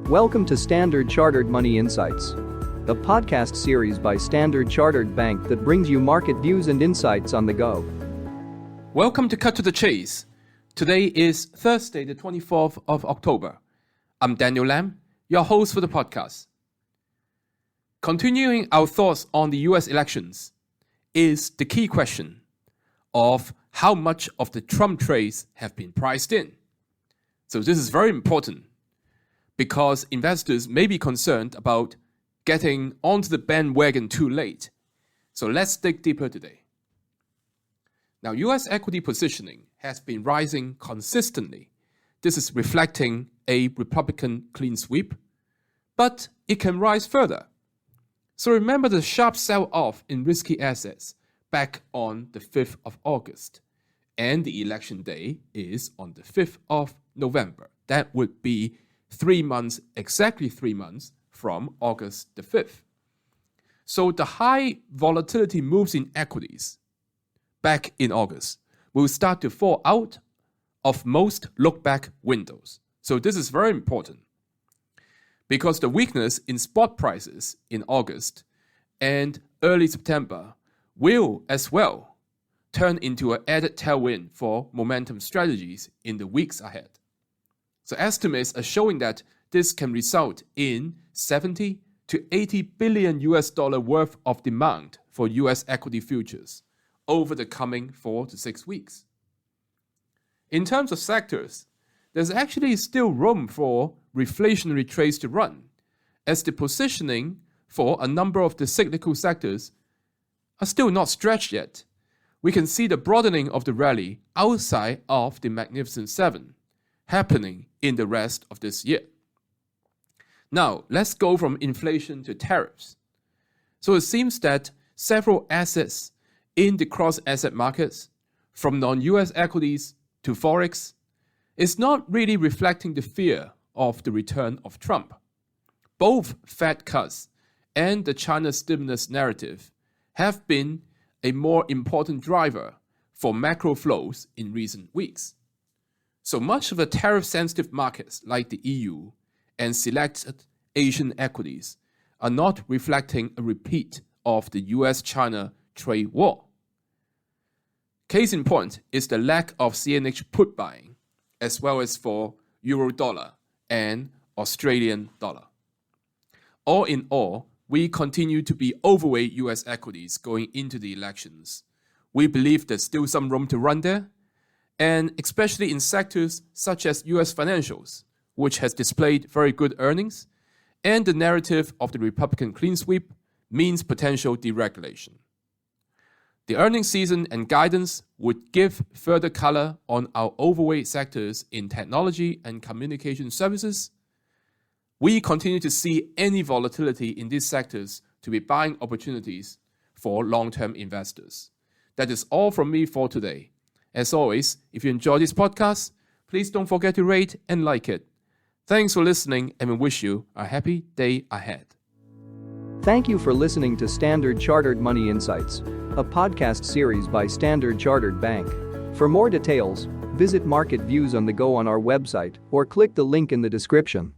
Welcome to Standard Chartered Money Insights, a podcast series by Standard Chartered Bank that brings you market views and insights on the go. Welcome to Cut to the Chase. Today is Thursday, the 24th of October. I'm Daniel Lam, your host for the podcast. Continuing our thoughts on the US elections is the key question of how much of the Trump trades have been priced in. So this is very important because investors may be concerned about getting onto the bandwagon too late. So let's dig deeper today. Now, US equity positioning has been rising consistently. This is reflecting a Republican clean sweep, but it can rise further. So remember the sharp sell-off in risky assets back on the 5th of August, and the election day is on the 5th of November. That would be exactly 3 months from August the 5th. So the high volatility moves in equities back in August will start to fall out of most look-back windows. So this is very important because the weakness in spot prices in August and early September will as well turn into an added tailwind for momentum strategies in the weeks ahead. So estimates are showing that this can result in 70 to 80 billion US dollar worth of demand for US equity futures over the coming 4 to 6 weeks. In terms of sectors, there's actually still room for reflationary trades to run, as the positioning for a number of the cyclical sectors are still not stretched yet. We can see the broadening of the rally outside of the Magnificent Seven happening in the rest of this year. Now, let's go from inflation to tariffs. So it seems that several assets in the cross-asset markets, from non-US equities to Forex, is not really reflecting the fear of the return of Trump. Both Fed cuts and the China stimulus narrative have been a more important driver for macro flows in recent weeks. So much of the tariff-sensitive markets like the EU and selected Asian equities are not reflecting a repeat of the US-China trade war. Case in point is the lack of CNH put buying, as well as for Euro-dollar and Australian dollar. All in all, we continue to be overweight US equities going into the elections. We believe there's still some room to run there, and especially in sectors such as US financials, which has displayed very good earnings, and the narrative of the Republican clean sweep means potential deregulation. The earnings season and guidance would give further color on our overweight sectors in technology and communication services. We continue to see any volatility in these sectors to be buying opportunities for long-term investors. That is all from me for today. As always, if you enjoy this podcast, please don't forget to rate and like it. Thanks for listening, and we wish you a happy day ahead. Thank you for listening to Standard Chartered Money Insights, a podcast series by Standard Chartered Bank. For more details, visit Market Views on the Go on our website or click the link in the description.